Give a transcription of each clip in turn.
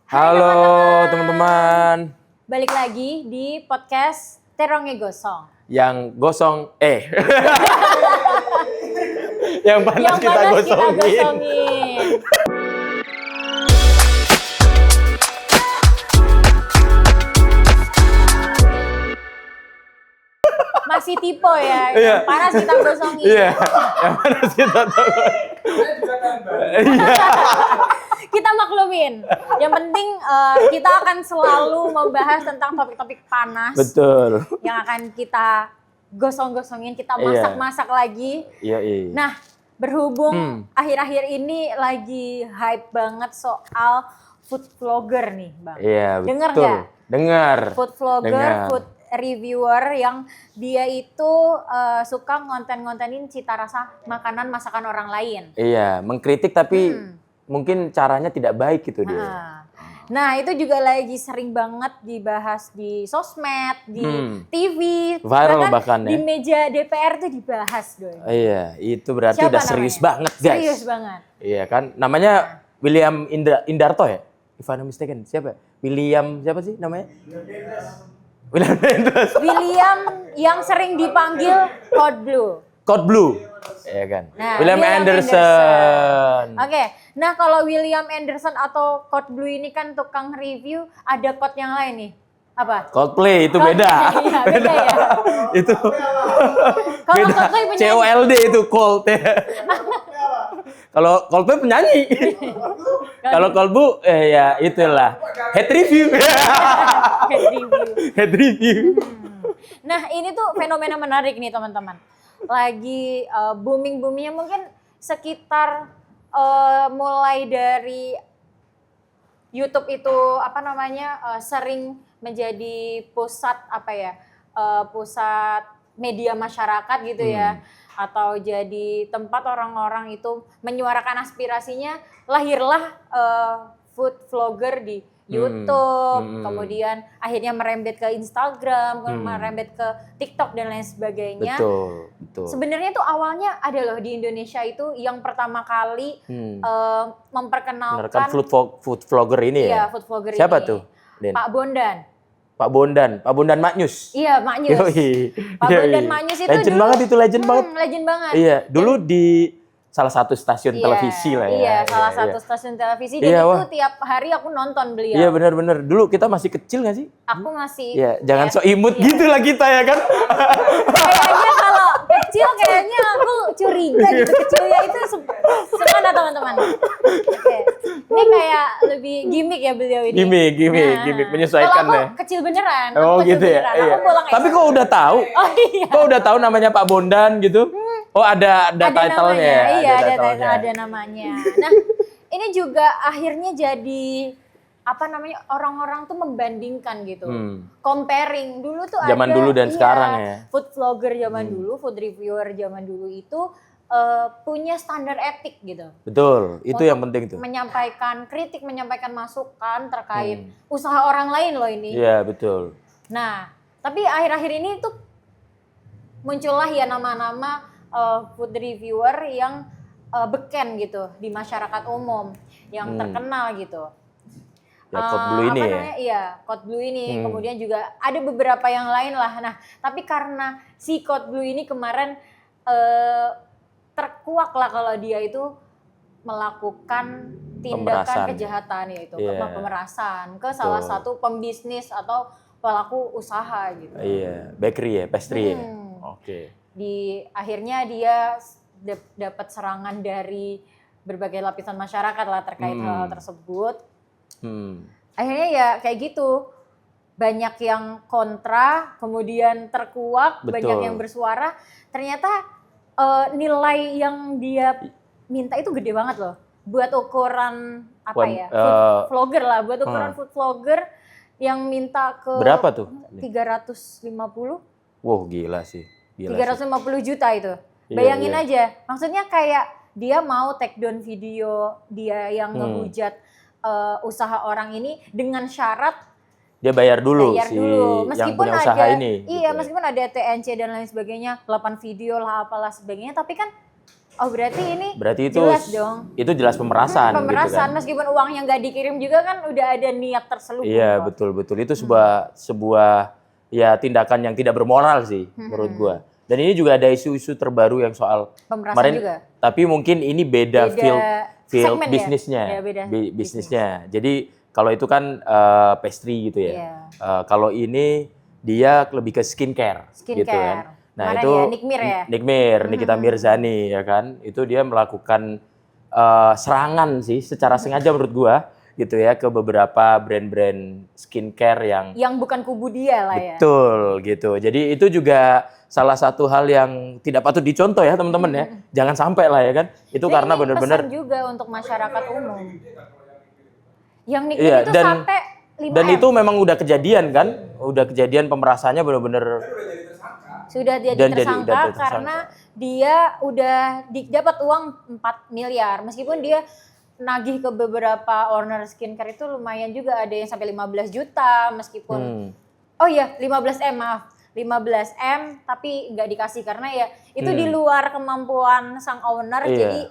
Halo teman-teman. Balik lagi di podcast Teronge Gosong. Yang gosong yang panas Yang kita panas gosongin. kita gosongin. Masih tipe ya, yang panas kita gosongin. Iya, yang panas kita gosongin. Kita maklumin. Yang penting kita akan selalu membahas tentang topik-topik panas. Betul. Yang akan kita gosong-gosongin, kita masak-masak lagi. Iya. Nah, berhubung akhir-akhir ini lagi hype banget soal food vlogger nih, Bang. Iya, betul. Dengar nggak? Dengar. Food vlogger, Dengar. food reviewer yang dia itu suka ngonten-ngontenin cita rasa makanan masakan orang lain. Iya, mengkritik tapi mungkin caranya tidak baik gitu dia. Nah, itu juga lagi sering banget dibahas di sosmed, di TV, Viral bahkan ya. di meja DPR tuh dibahas, Doy. Iya, itu berarti Siapa udah serius namanya? banget, guys. Serius banget. Iya kan, namanya William Indarto ya? If I'm not mistaken, siapa? William siapa sih namanya? William Mendes. William yang sering dipanggil Code Blue. Code Blue. Iya kan. Nah, William Anderson. Oke, nah kalau William Anderson atau Code Blue ini kan tukang review, ada code yang lain nih. Apa? Coldplay itu Coldplay, beda. iya, beda ya. Itu Kalau beda. Coldplay penyanyi. COLD itu Cold ya. Kalau Coldplay penyanyi. Kalau Cold Blue ya itulah. Head review. Head review. Head review. Nah, ini tuh fenomena menarik nih teman-teman. Lagi booming-boomingnya mungkin sekitar mulai dari YouTube itu sering menjadi pusat pusat media masyarakat gitu ya, atau jadi tempat orang-orang itu menyuarakan aspirasinya. Lahirlah food vlogger di YouTube, kemudian akhirnya merembet ke Instagram, merembet ke TikTok dan lain sebagainya. Betul. Sebenarnya tuh awalnya ada loh di Indonesia itu yang pertama kali memperkenalkan food vlogger ini ya. Iya, food vlogger Siapa ini. tuh, Den? Pak Bondan. Pak Bondan Maknyus. Iya, Maknyus. Pak Bondan Maknyus itu legend dulu, banget itu, legend banget. Legend banget. Iya, dulu di salah satu stasiun televisi lah ya. Iya, salah satu stasiun televisi. Dan itu tiap hari aku nonton beliau. Iya, benar-benar. Dulu kita masih kecil nggak sih? Aku masih. Iya, jangan so imut gitu lah kita ya kan. Kayaknya kalau kecil kayaknya aku curiga gitu. Kecilnya itu semana teman-teman. Oke. Ini kayak lebih gimmick ya beliau ini. Gimmick menyesuaikan kalau ya. aku kecil beneran. Oh aku kecil gitu ya. beneran. Iya. Aku pulang Tapi SD. kok udah tahu? Oh iya. Kok udah tahu namanya Pak Bondan gitu? Oh ada title-nya. Namanya. Iya, ada title-nya. title, ada namanya. Nah, ini juga akhirnya jadi orang-orang tuh membandingkan gitu. Comparing dulu tuh Zaman ada dulu dan sekarang ya. Food vlogger zaman dulu, food reviewer zaman dulu itu punya standar etik gitu. Betul, itu yang penting tuh. Menyampaikan kritik, menyampaikan masukan terkait usaha orang lain loh ini. Iya, betul. Nah, tapi akhir-akhir ini tuh muncullah ya nama-nama food reviewer yang beken gitu di masyarakat umum, yang terkenal gitu. Ya, Code Blue ini ya? Iya, Code Blue ini. Kemudian juga ada beberapa yang lain lah. Nah, tapi karena si Code Blue ini kemarin terkuak lah kalau dia itu melakukan tindakan kejahatan yaitu pemerasan ke salah satu pembisnis atau pelaku usaha gitu. Iya, bakery ya, pastry ya. Oke. Akhirnya dia dapat serangan dari berbagai lapisan masyarakat lah terkait hal tersebut. Akhirnya ya kayak gitu, banyak yang kontra, kemudian terkuak, banyak yang bersuara. Ternyata nilai yang dia minta itu gede banget loh, buat ukuran food vlogger lah, buat ukuran food vlogger yang minta ke berapa tuh? 350. Wow, gila sih. 350 juta itu. Bayangin aja, maksudnya kayak dia mau take down video dia yang ngehujat usaha orang ini dengan syarat dia bayar dulu meskipun yang punya usaha ada, ini. Iya, gitu. Meskipun ada TNC dan lain sebagainya, 8 video lah apalah sebagainya, tapi kan Oh berarti ini Berarti itu jelas dong. Itu jelas pemerasan, Pemerasan, gitu kan. meskipun uangnya nggak dikirim juga kan udah ada niat terselubung. Iya, kok. betul. Itu sebuah ya tindakan yang tidak bermoral sih menurut gua. Dan ini juga ada isu-isu terbaru yang soal Pemerasan kemarin, juga. tapi mungkin ini beda field segmen ya? bisnisnya. Ya, beda Bisnisnya. Jadi kalau itu kan pastry gitu ya. Iya. Kalau ini dia lebih ke skincare gitu kan. Nah, Kemarin itu ya, Nick Mir ya? Nikita Mirzani ya kan. Itu dia melakukan serangan sih secara sengaja menurut gua gitu ya ke beberapa brand-brand skincare yang bukan kubu dia lah ya. betul gitu. Jadi itu juga salah satu hal yang tidak patut dicontoh ya teman-teman ya. Jangan sampai lah ya kan. Itu Jadi karena ini benar-benar pesan juga untuk masyarakat umum. Yang Nick Mir iya, itu sampai 5M. dan itu memang udah kejadian kan. Udah kejadian pemerasannya benar-benar sudah jadi dan tersangka jadi tersangka. karena dia udah dapat uang 4 miliar. Meskipun dia nagih ke beberapa owner skincare itu lumayan juga, ada yang sampai 15 juta meskipun oh iya 15M maaf 15M tapi nggak dikasih karena ya itu di luar kemampuan sang owner. Jadi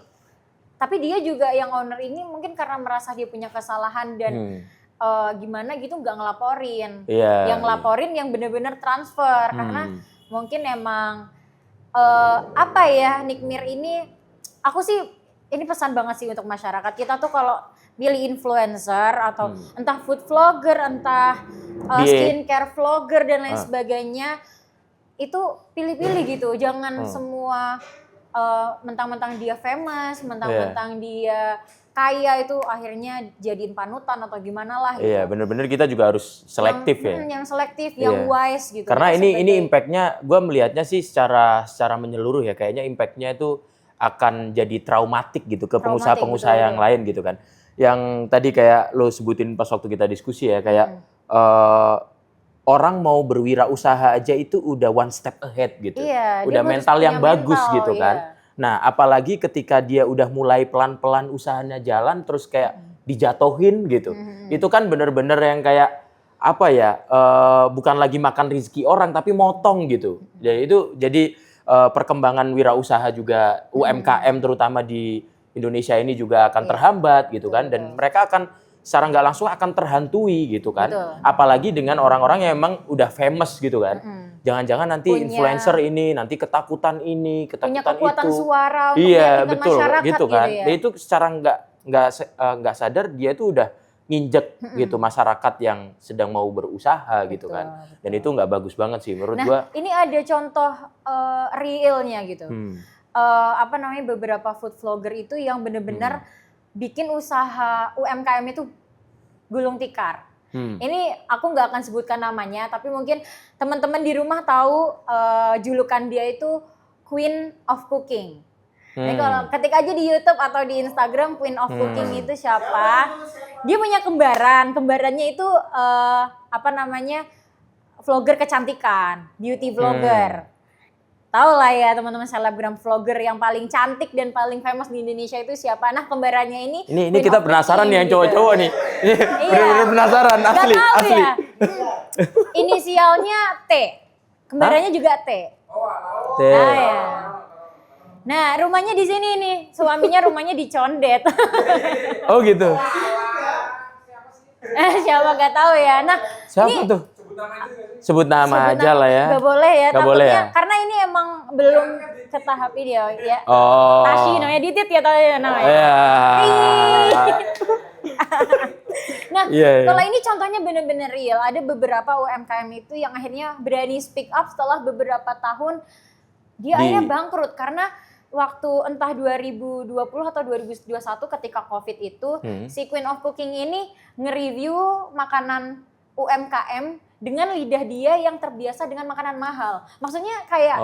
tapi dia juga yang owner ini mungkin karena merasa dia punya kesalahan dan gimana gitu nggak ngelaporin. Yang ngelaporin yang benar-benar transfer karena mungkin emang apa ya, Nick Mir ini aku sih ini pesan banget sih untuk masyarakat kita tuh kalau pilih influencer atau entah food vlogger, entah skincare vlogger dan lain sebagainya, itu pilih-pilih gitu, jangan semua mentang-mentang dia famous, mentang-mentang dia kaya itu akhirnya jadiin panutan atau gimana lah gitu. Iya, benar-benar kita juga harus selektif Yang selektif, yang wise gitu. Karena ini impact-nya, gue melihatnya sih secara menyeluruh ya, kayaknya impact-nya itu akan jadi traumatik gitu ke pengusaha-pengusaha yang lain gitu kan. Yang tadi kayak lo sebutin pas waktu kita diskusi ya, kayak orang mau berwirausaha aja itu udah one step ahead gitu. Iya, udah mental yang bagus gitu kan. Nah, apalagi ketika dia udah mulai pelan-pelan usahanya jalan terus kayak dijatuhin gitu. Itu kan bener-bener yang kayak apa ya? Bukan lagi makan rezeki orang tapi motong gitu. Jadi perkembangan wirausaha juga UMKM terutama di Indonesia ini juga akan terhambat gitu kan, dan mereka akan secara nggak langsung akan terhantui gitu kan. Apalagi dengan orang-orang yang emang udah famous gitu kan. Jangan-jangan nanti influencer ini nanti ketakutan punya kekuatan itu. suara untuk iya, meyakinkan betul, masyarakat gitu kan. ya. Dia itu secara nggak sadar dia tuh udah nginjek gitu masyarakat yang sedang mau berusaha gitu kan. Dan itu nggak bagus banget sih menurut gua. Ini ada contoh realnya gitu. Beberapa food vlogger itu yang benar-benar bikin usaha UMKM itu gulung tikar. Ini aku nggak akan sebutkan namanya, tapi mungkin teman-teman di rumah tahu julukan dia itu Queen of Cooking. Jadi kalau ketik aja di YouTube atau di Instagram Queen of Cooking itu siapa? Dia punya kembarannya itu vlogger kecantikan, beauty vlogger. Tahu lah ya teman-teman selebgram vlogger yang paling cantik dan paling famous di Indonesia itu siapa? Nah kembarannya ini kita penasaran nih yang cowok-cowok nih. Bener-bener penasaran asli. Ya. Inisialnya T. Kembarannya juga T. T. Nah, rumahnya di sini nih. Suaminya rumahnya di Condet. Oh gitu. Siapa gak tahu ya. Nah, siapa tuh? Sebut nama aja lah ya. Gak boleh ya. Gak boleh ya. Karena ini emang belum ke tahap ini ya. Oh. Tashi namanya, Didit ya namanya. Iya. Nah, kalau ini contohnya benar-benar real. Ada beberapa UMKM itu yang akhirnya berani speak up setelah beberapa tahun dia akhirnya bangkrut karena waktu entah 2020 atau 2021 ketika COVID itu si Queen of Cooking ini nge-review makanan UMKM dengan lidah dia yang terbiasa dengan makanan mahal. Maksudnya kayak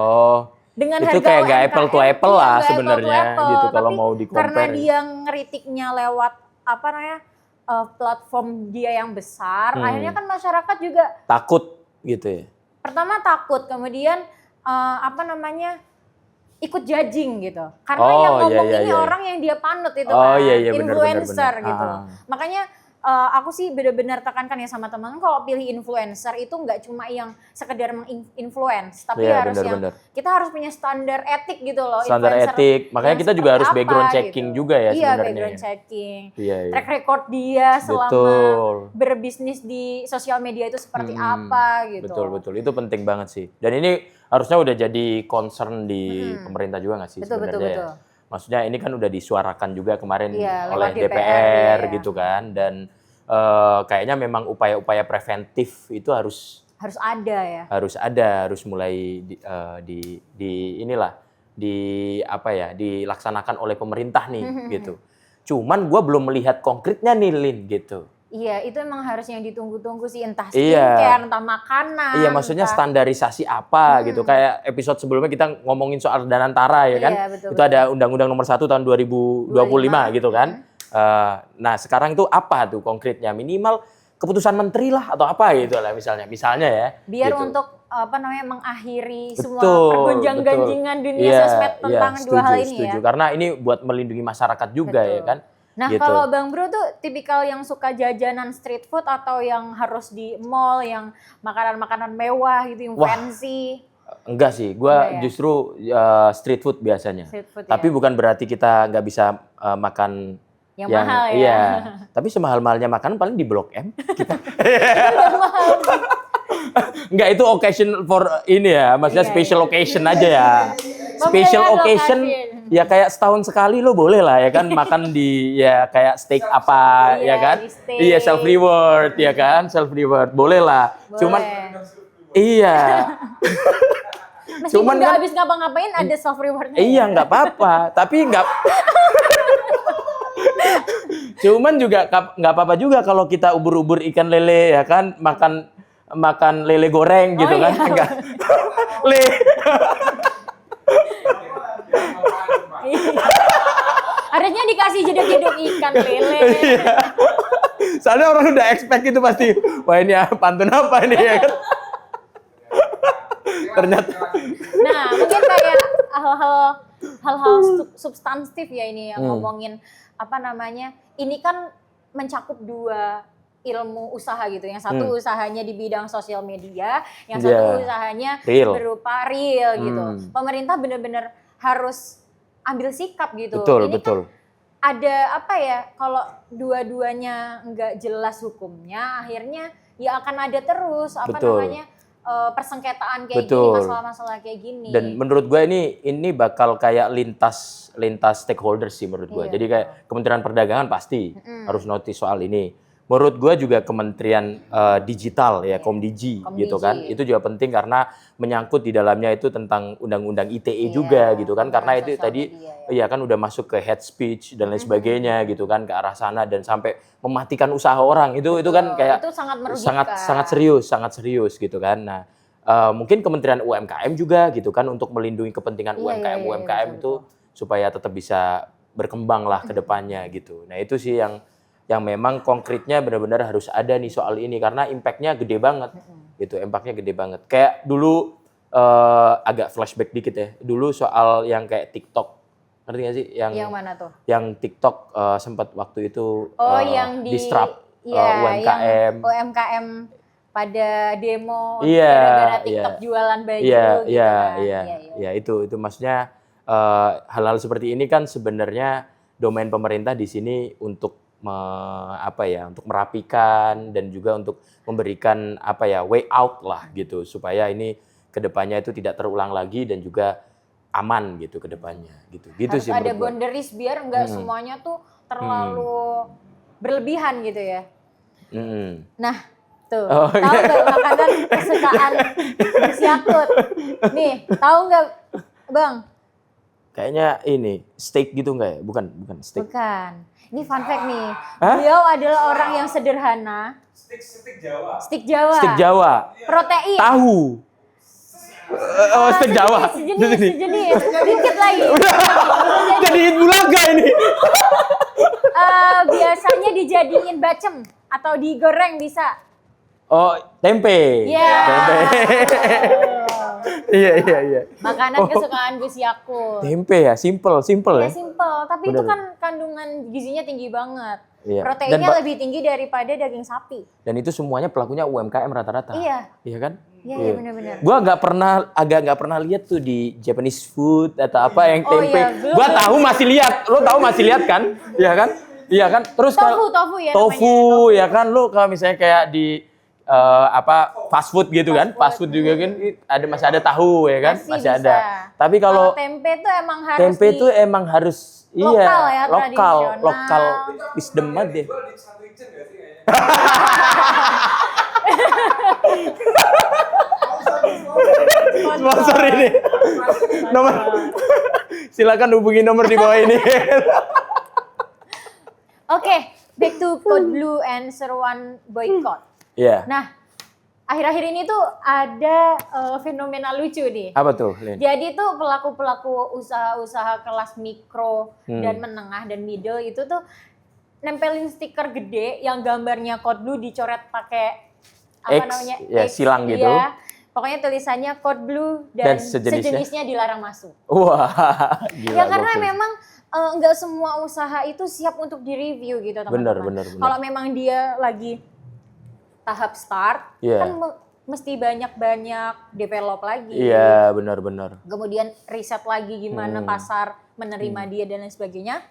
dengan itu harga kayak UMKM, gak apple to apple lah sebenarnya gitu kalau mau di-compare. Karena dia ngeritiknya lewat platform dia yang besar, akhirnya kan masyarakat juga takut gitu ya. Pertama takut, kemudian ikut judging gitu. Karena yang ngomong ini orang yang dia panut itu influencer bener. Gitu. Makanya aku sih benar-benar tekankan ya sama teman kalau pilih influencer itu nggak cuma yang sekedar menginfluence, tapi harus bener. kita harus punya standar etik gitu loh. Standar etik, makanya kita juga harus background checking gitu. juga ya sebenarnya. Iya, background checking. Track record dia selama berbisnis di sosial media itu seperti apa gitu. Betul, itu penting banget sih. Dan ini harusnya udah jadi concern di pemerintah juga nggak sih sebenarnya ya. Maksudnya ini kan udah disuarakan juga kemarin oleh DPR gitu kan, dan kayaknya memang upaya-upaya preventif itu harus ada ya. Harus mulai dilaksanakan oleh pemerintah nih gitu. Cuman gue belum melihat konkretnya nih Lin gitu. Iya, itu emang harus yang ditunggu-tunggu sih, entah skincare, entah makanan. Iya, maksudnya standarisasi apa gitu. Kayak episode sebelumnya kita ngomongin soal Danantara ya kan. Betul, itu ada Undang-Undang Nomor 1 tahun 2025 gitu kan. Nah, sekarang itu apa tuh konkretnya? Minimal keputusan menteri lah atau apa gitu lah misalnya ya. Biar gitu. Untuk mengakhiri semua pergonjang-ganjingan dunia sosmed tentang dua hal ini ya. Karena ini buat melindungi masyarakat juga ya kan. Nah gitu. Kalau Bang Bro tuh tipikal yang suka jajanan street food atau yang harus di mall, yang makanan-makanan mewah gitu, yang fancy? Enggak sih, gue justru street food biasanya. Tapi bukan berarti kita nggak bisa makan yang mahal ya. Iya, tapi semahal-mahalnya makanan paling di Blok M. Enggak, itu occasion for ini ya, maksudnya special occasion aja ya. Special occasion ya kayak setahun sekali lo boleh lah ya kan makan di ya kayak steak apa ya kan. Iya, self reward ya kan, self reward boleh lah. Cuman iya. Cuman kan habis ngapa-ngapain ada self rewardnya. Iya, nggak apa-apa, tapi nggak cuman juga nggak apa-apa juga kalau kita ubur-ubur ikan lele ya kan, makan lele goreng gitu kan. Enggak. Harusnya dikasih jeduk-jeduk ikan lele. Soalnya orang udah expect itu pasti, wah ini pantun apa ini ya kan. Ternyata. Nah, mungkin kayak hal-hal substantif ya ini yang ngomongin ini kan mencakup dua ilmu usaha gitu. Yang satu usahanya di bidang sosial media, yang satu usahanya berupa real gitu. Pemerintah benar-benar harus ambil sikap gitu. Betul. Kan ada kalau dua-duanya nggak jelas hukumnya, akhirnya ya akan ada terus persengketaan kayak gini, masalah-masalah kayak gini. Dan menurut gue ini bakal kayak lintas stakeholder sih menurut gue. Jadi kayak Kementerian Perdagangan pasti harus notice soal ini. Menurut gue juga Kementerian Digital ya, Komdigi gitu kan. Itu juga penting karena menyangkut di dalamnya itu tentang undang-undang ITE juga gitu kan. Karena itu tadi kan udah masuk ke hate speech dan lain sebagainya gitu kan, ke arah sana dan sampai mematikan usaha orang. Itu kan kayak itu sangat merugikan. sangat serius gitu kan. Nah, mungkin Kementerian UMKM juga gitu kan untuk melindungi kepentingan UMKM itu supaya tetap bisa berkembang lah ke depannya gitu. Nah, itu sih yang memang konkretnya benar-benar harus ada nih soal ini karena impact-nya gede banget gitu, impact-nya gede banget. Kayak dulu agak flashback dikit ya, dulu soal yang kayak TikTok, ngerti nggak sih? Yang mana tuh? Yang TikTok sempat waktu itu yang disrupt UMKM. Yang UMKM pada demo gara-gara TikTok jualan baju gitu kan. Iya, itu maksudnya hal-hal seperti ini kan sebenarnya domain pemerintah di sini untuk untuk merapikan dan juga untuk memberikan way out lah gitu supaya ini kedepannya itu tidak terulang lagi dan juga aman gitu kedepannya gitu harus sih ada boundaries biar nggak semuanya tuh terlalu berlebihan gitu ya. Nah tuh tahu nggak makanan kesukaan Yakult nih, tahu nggak Bang? Kayaknya ini steak gitu nggak ya? Bukan steak. Bukan. Ini fun fact nih. Beliau adalah orang yang sederhana. Steak Jawa. Steak Jawa. Steak Jawa. Protein. Tahu. Steak Jawa. Sejenis. Dikit lagi. Jadi bulaga ini. Biasanya dijadiin bacem atau digoreng bisa. Oh, tempe. Iya. Tempe. Iya. Makanan kesukaan Gus Yakul. Tempe ya, simple Ya ya. simple, tapi Bener. itu kan kandungan gizinya tinggi banget. Iya. Proteinnya lebih tinggi daripada daging sapi. Dan itu semuanya pelakunya UMKM rata-rata. Iya. Iya kan? Iya benar-benar. Gua nggak pernah lihat tuh di Japanese food atau apa yang tempe. iya, belum. Gua tahu masih lihat. Lo tahu masih lihat kan? Iya kan? Iya kan? Terus Tofu ya tofu ya kan? Lo kalau misalnya kayak di fast food gitu kan? Fast food juga kan masih ada tahu ya kan? Masih bisa. ada. Tapi kalau tempe tuh emang harus tempe tuh emang harus lokal ya, lokal wisdom banget deh. Sponsor ini. Nomor silakan hubungi nomor di bawah ini. Oke, back to Code Blue and Seruan boycott. Iya. Nah, akhir-akhir ini tuh ada fenomena lucu nih. Apa tuh, Lin? Jadi tuh pelaku-pelaku usaha-usaha kelas mikro dan menengah dan middle itu tuh nempelin stiker gede yang gambarnya Code Blue dicoret pakai X, silang gitu. Ya. Pokoknya tulisannya Code Blue dan sejenisnya dilarang masuk. Wah, gila. Ya karena memang nggak semua usaha itu siap untuk direview gitu teman-teman. Benar. Kalau memang dia lagi tahap start, kan mesti banyak develop lagi. Iya, benar. Kemudian riset lagi gimana pasar menerima dia dan lain sebagainya.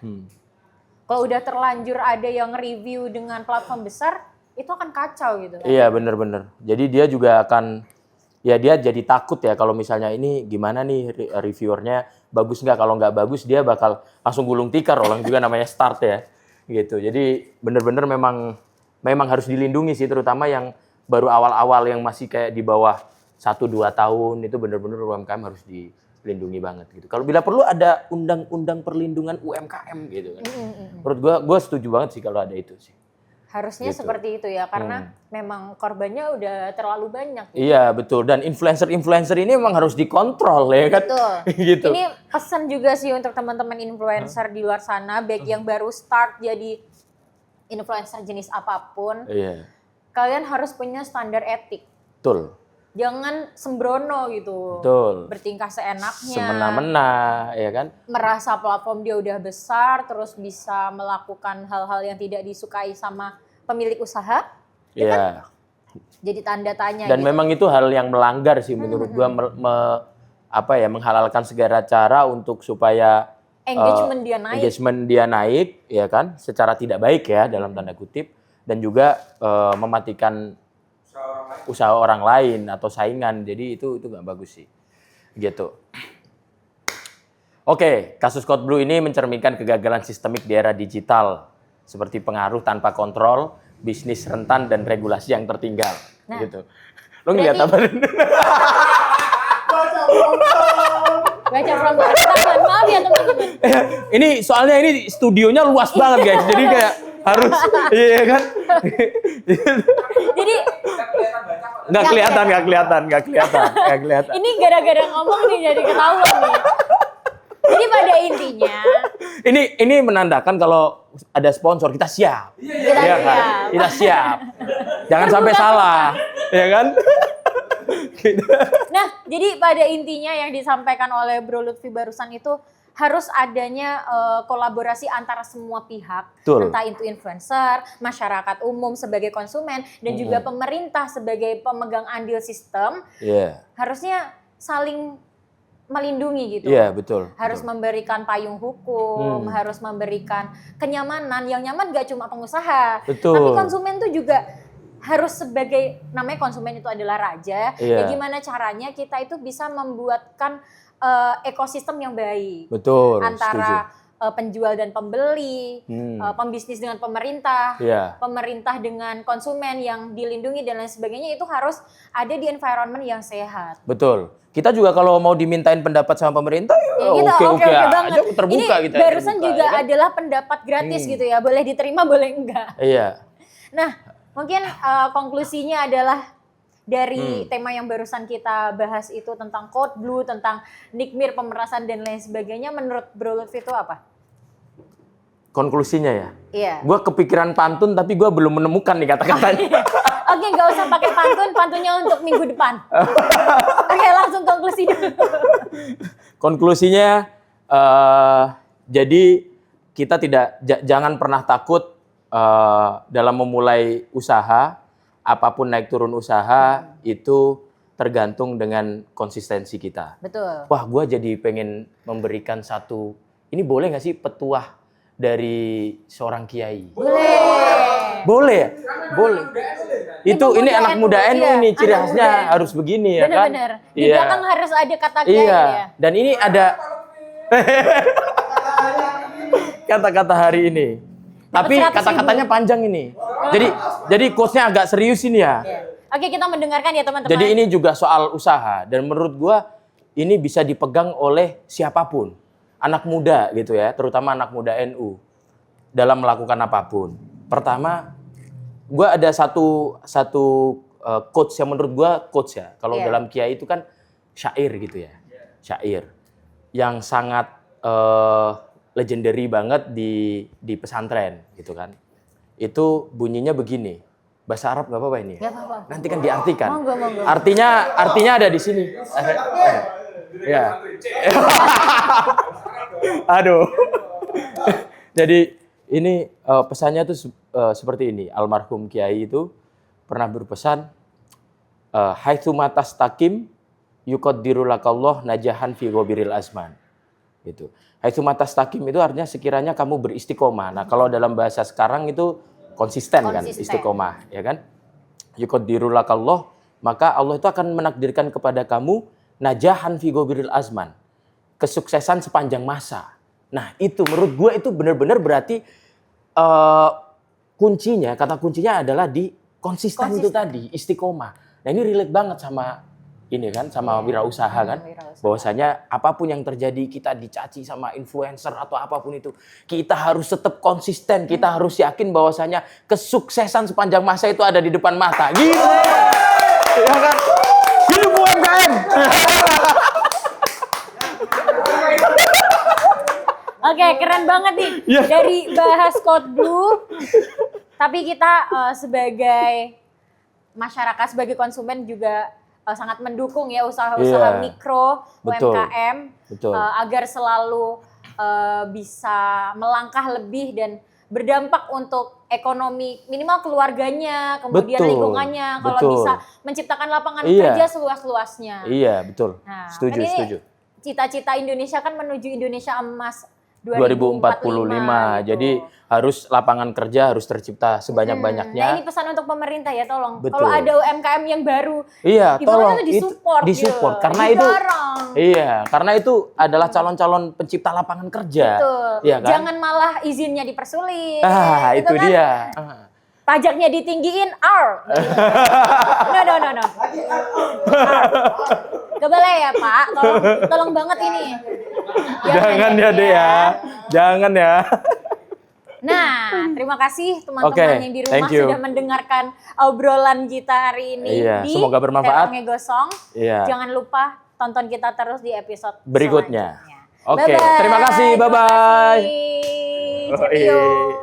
Kalau udah terlanjur ada yang review dengan platform besar, itu akan kacau gitu kan. Iya, benar. Jadi dia juga akan dia jadi takut ya kalau misalnya ini gimana nih reviewernya bagus nggak, kalau nggak bagus dia bakal langsung gulung tikar, orang juga namanya start ya gitu. Jadi benar-benar memang harus dilindungi sih, terutama yang baru awal-awal yang masih kayak di bawah 1-2 tahun itu benar-benar UMKM harus dilindungi banget gitu. Kalau bila perlu ada undang-undang perlindungan UMKM gitu kan. Menurut gua setuju banget sih kalau ada itu sih. Harusnya seperti itu ya, karena memang korbannya udah terlalu banyak. Gitu. Iya betul, dan influencer ini memang harus dikontrol ya kan. Betul. Gitu. Ini pesan juga sih untuk teman-teman influencer di luar sana, baik yang baru start jadi influencer jenis apapun. Iya. Kalian harus punya standar etik. Betul. Jangan sembrono gitu. Betul. Bertingkah seenaknya. Semena-mena, ya kan? Merasa platform dia udah besar, terus bisa melakukan hal-hal yang tidak disukai sama pemilik usaha. Iya. Kan? Jadi tanda tanya. Dan gitu. memang itu hal yang melanggar sih menurut gua, menghalalkan segala cara untuk supaya engagement dia naik, ya kan? Secara tidak baik ya dalam tanda kutip, dan juga mematikan usaha orang lain atau saingan. Jadi itu nggak bagus sih. Gitu. Oke, kasus Code Blue ini mencerminkan kegagalan sistemik di era digital seperti pengaruh tanpa kontrol, bisnis rentan dan regulasi yang tertinggal. Nah, gitu. Lo ngeliat apa? Baca from tangan, maaf ya teman-teman. Ini soalnya ini studionya luas banget guys, jadi kayak harus, iya kan? Jadi nggak kelihatan. Ini gara-gara ngomong nih jadi ketahuan nih. Jadi pada intinya ini menandakan kalau ada sponsor kita siap. Iya kan? Kita siap. Jangan sampai salah, ya kan? Nah, jadi pada intinya yang disampaikan oleh Bro Lutfi barusan itu harus adanya kolaborasi antara semua pihak, entah itu influencer, masyarakat umum sebagai konsumen, dan juga pemerintah sebagai pemegang andil sistem. Harusnya saling melindungi gitu. Iya, betul. Harus memberikan payung hukum, harus memberikan kenyamanan. Yang nyaman gak cuma pengusaha, tapi konsumen tuh juga harus sebagai, namanya konsumen itu adalah raja. Ya gimana caranya kita itu bisa membuatkan ekosistem yang baik. Betul. Antara penjual dan pembeli, pembisnis dengan pemerintah, pemerintah dengan konsumen yang dilindungi dan lain sebagainya, itu harus ada di environment yang sehat. Betul. Kita juga kalau mau dimintain pendapat sama pemerintah, oke banget. Aja terbuka. Ini barusan juga ya kan? Adalah pendapat gratis gitu ya, boleh diterima boleh enggak. Iya. Nah, mungkin konklusinya adalah dari tema yang barusan kita bahas itu tentang Code Blue, tentang nikmir, pemerasan dan lain sebagainya, menurut Bro Lutfi itu apa? Konklusinya ya? Iya. Gue kepikiran pantun tapi gue belum menemukan nih kata-katanya. Oke, nggak usah pakai pantun, pantunnya untuk minggu depan. Oke, langsung konklusi dulu. Konklusinya, jadi kita jangan pernah takut dalam memulai usaha, apapun naik turun usaha itu tergantung dengan konsistensi kita. Betul. Wah, gue jadi pengen memberikan satu, ini boleh nggak sih petuah dari seorang kiai? Boleh ya? Boleh. Ini anak muda NU iya. nih, ciri khasnya harus begini ya kan? Bener-bener. Di belakang harus ada kata kiai iya. ya. Dan ini ada kata-kata hari ini. Tapi kata-katanya panjang ini. Jadi quotes-nya agak serius ini ya. Oke, kita mendengarkan ya teman-teman. Jadi ini juga soal usaha. Dan menurut gua ini bisa dipegang oleh siapapun. Anak muda gitu ya, terutama anak muda NU. Dalam melakukan apapun. Pertama, gua ada satu quotes yang menurut gua quotes ya. Kalau dalam kiai itu kan syair gitu ya. Syair. Yang sangat legendary banget di pesantren gitu kan. Itu bunyinya begini. Bahasa Arab nggak apa-apa ini? Nggak apa-apa. Nanti kan diartikan. Monggo. Artinya ada di sini. Ya. Aduh. Jadi ini pesannya tuh seperti ini. Almarhum Kiai itu pernah berpesan, haitsu matastaqim yuqaddiru lakallah najahan fi ghabiril azman. Gitu. Haitsu matastaqim itu artinya sekiranya kamu beristiqomah. Nah, kalau dalam bahasa sekarang itu konsisten kan, istiqomah, ya kan? Yuqaddiru lakallah, maka Allah itu akan menakdirkan kepada kamu najahan fi ghabiril azman. Kesuksesan sepanjang masa. Nah, itu menurut gue itu benar-benar berarti kata kuncinya adalah di konsisten itu tadi, istiqomah. Nah, ini relate banget sama ini kan, sama wirausaha kan. Bahwasanya apapun yang terjadi, kita dicaci sama influencer atau apapun itu, kita harus tetap konsisten, kita harus yakin bahwasanya kesuksesan sepanjang masa itu ada di depan mata. Gitu. Ya kan? Hidup UMKM. Oke, keren banget nih. Dari bahas Code Blue, tapi kita sebagai masyarakat, sebagai konsumen juga sangat mendukung ya usaha-usaha mikro, UMKM, agar selalu bisa melangkah lebih dan berdampak untuk ekonomi minimal keluarganya, kemudian lingkungannya, kalau bisa menciptakan lapangan kerja seluas-luasnya. Iya, betul. Nah, setuju. Cita-cita Indonesia kan menuju Indonesia Emas 2045. Jadi harus lapangan kerja harus tercipta sebanyak-banyaknya. Nah, ini pesan untuk pemerintah ya, tolong. Kalau ada UMKM yang baru, tolong disupport. Karena karena itu adalah calon-calon pencipta lapangan kerja. Betul. Iya kan? Jangan malah izinnya dipersulit. Itu kan? Dia. Pajaknya ditinggiin, No. Gak boleh ya Pak, tolong banget ini. Jangan ya Dek ya, jangan ya. Nah, terima kasih teman-teman yang di rumah sudah mendengarkan obrolan kita hari ini di semoga bermanfaat. Telponge Gosong. Jangan lupa tonton kita terus di episode berikutnya. Oke, terima kasih, bye-bye. Terima kasih.